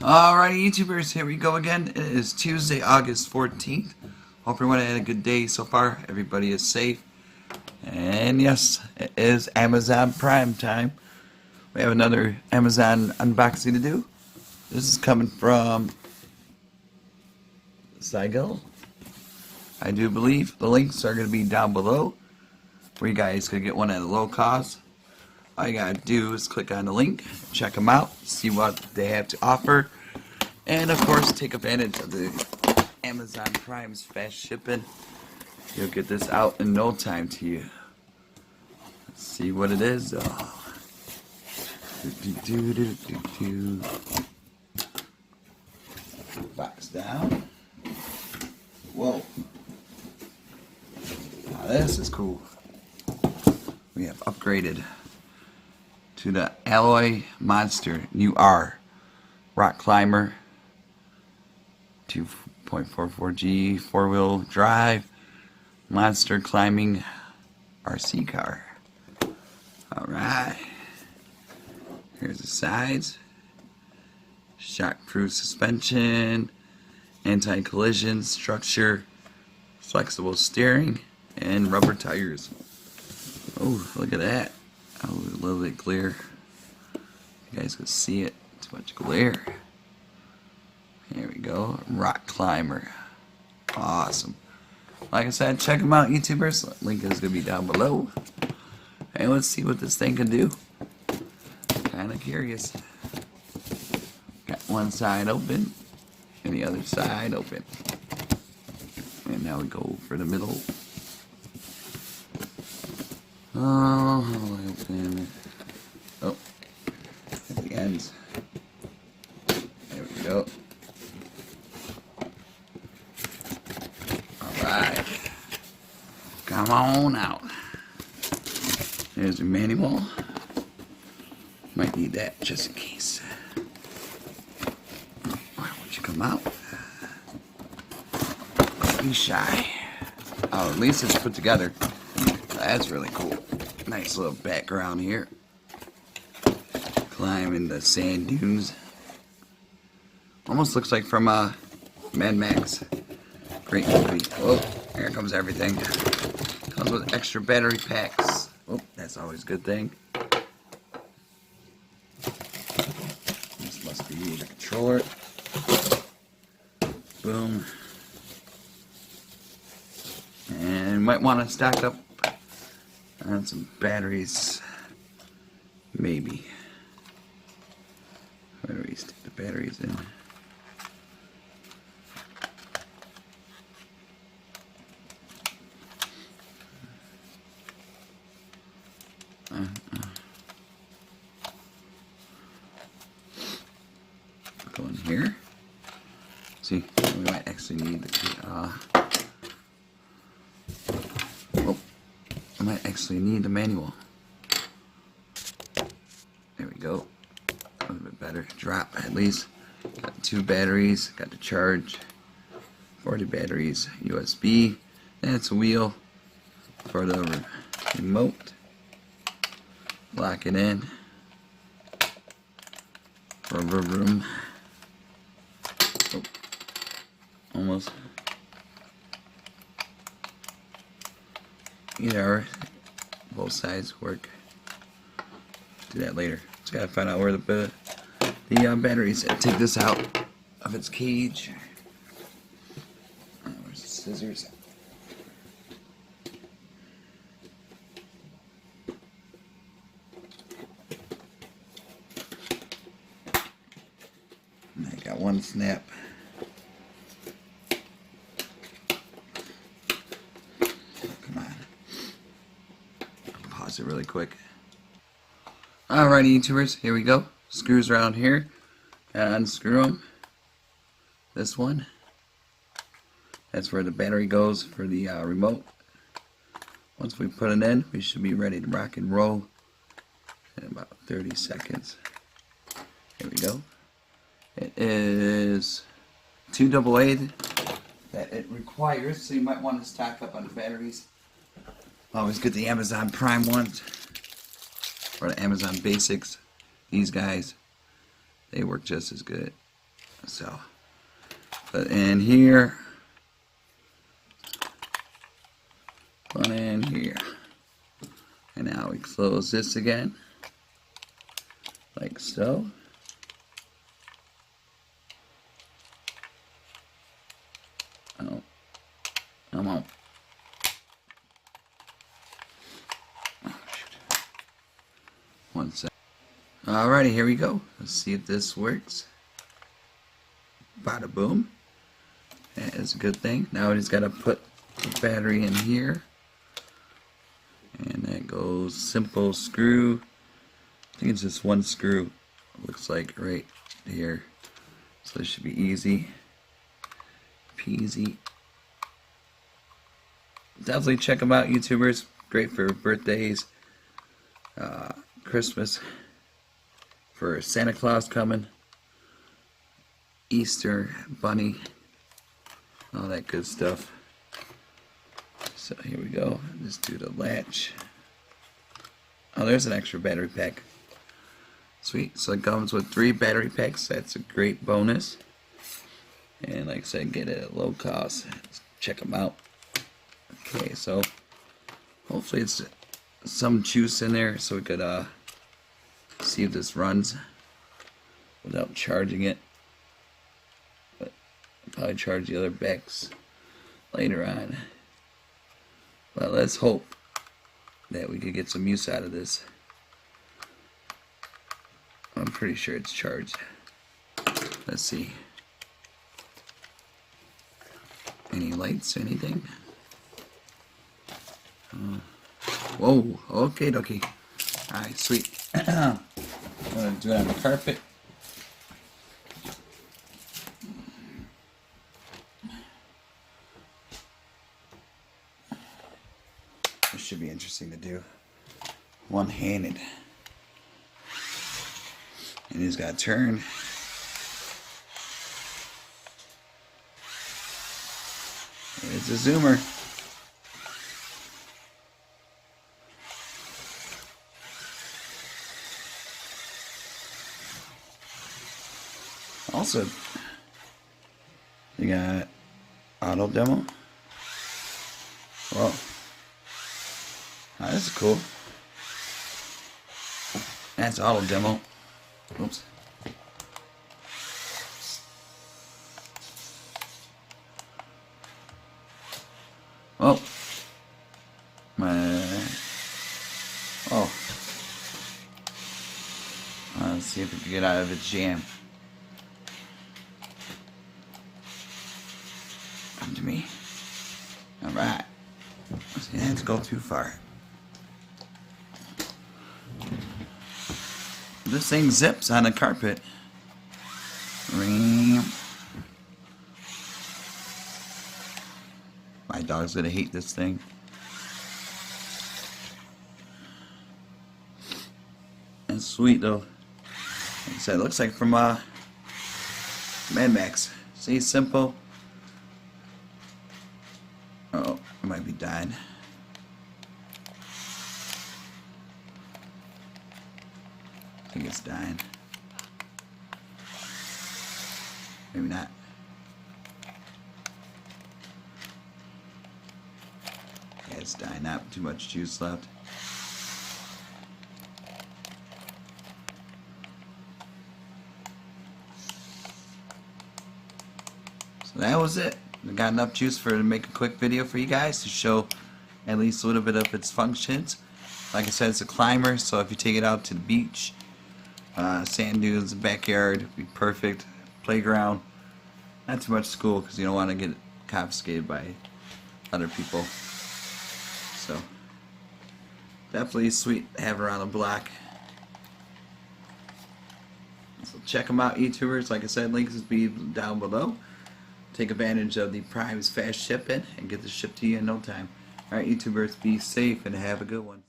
Alrighty, YouTubers, here we go again. It is Tuesday, August 14th. Hope everyone had a good day so far. Everybody is safe. And yes, it is Amazon Prime time. We have another Amazon unboxing to do. This is coming from SGILE, I do believe. The links are going to be down below, where you guys could get one at a low cost. All you gotta do is click on the link, check them out, see what they have to offer, and of course take advantage of the Amazon Prime's fast shipping. You'll get this out in no time to you. Let's see what it is. Box down. Whoa. Now this is cool. We have upgraded to the Alloy Monster UR Rock Climber 2.44G 4-wheel drive monster climbing RC car. Alright, here's the sides. Shock-proof suspension, anti-collision structure, flexible steering, and rubber tires. Oh, look at that. Oh, a little bit clear. You guys can see it. Too much glare. Here we go. Rock Climber. Awesome. Like I said, check them out, YouTubers. Link is going to be down below. Hey, let's see what this thing can do. Kind of curious. Got one side open and the other side open. And now we go for the middle. Oh, open. Oh, at the ends. There we go. Alright. Come on out. There's the manual. Might need that just in case. Why won't you come out? Don't be shy. Oh, at least it's put together. That's really cool. Nice little background here. Climbing the sand dunes. Almost looks like from Mad Max. Great movie. Oh, here comes everything. Comes with extra battery packs. Oh, that's always a good thing. This must be the controller. Boom. And might want to stack up on some batteries, maybe. Where do we stick the batteries in? Go in here. See, we might actually need the I might actually need the manual. There we go. A little bit better. Drop at least. Got 2 batteries. Got the charge. 40 batteries. USB. That's a wheel for the remote. Lock it in. Rubber room. Oh, almost. Either both sides work. Do that later. Just gotta find out where the batteries. Take this out of its cage. Where's the scissors? And I got one snap. Pause it really quick. Alrighty, YouTubers, here we go. Screws around here. Gotta unscrew them. This one. That's where the battery goes for the remote. Once we put it in, we should be ready to rock and roll in about 30 seconds. Here we go. It is 2 AA that it requires, so you might want to stock up on the batteries. Always get the Amazon Prime ones or the Amazon Basics. These guys, they work just as good. So put in here, put in here, and now we close this again, like so. Oh, come on. Oh, shoot. One sec. Alrighty, here we go. Let's see if this works. Bada boom. That is a good thing. Now we just gotta put the battery in here. And that goes simple screw. I think it's just one screw. It looks like right here. So this should be easy peasy. Definitely check them out, YouTubers. Great for birthdays, Christmas, for Santa Claus coming, Easter bunny, all that good stuff. So here we go. Just do the latch. Oh, there's an extra battery pack. Sweet. So it comes with 3 battery packs. That's a great bonus. And like I said, get it at low cost. Check them out. Okay, so hopefully it's some juice in there so we could see if this runs without charging it. But I'll probably charge the other backs later on. But let's hope that we could get some use out of this. I'm pretty sure it's charged. Let's see. Any lights, anything? Whoa, okay dokie. Alright, sweet. I'm gonna do it on the carpet. This should be interesting to do. One-handed. And he's got to turn. It's a zoomer. Also, you got auto demo. Whoa. Oh, this is cool. That's auto demo. Oops. Oh. Oh. Let's see if we can get out of its jam. Come to me. Alright. Let's go too far. This thing zips on the carpet. My dog's gonna hate this thing. It's sweet though. Like I said, it looks like from Mad Max. See, simple. Oh, it might be dying. I think it's dying. Maybe not. Yeah, it's dying. Not too much juice left. So that was it. I got enough juice to make a quick video for you guys to show at least a little bit of its functions. Like I said, it's a climber, so if you take it out to the beach, sand dunes, backyard, it'd be perfect. Playground, not too much school because you don't want to get confiscated by other people. So definitely sweet to have around the block. So check them out, YouTubers. Like I said, links will be down below. Take advantage of the Prime's fast shipping and get this shipped to you in no time. Alright, YouTubers, be safe and have a good one.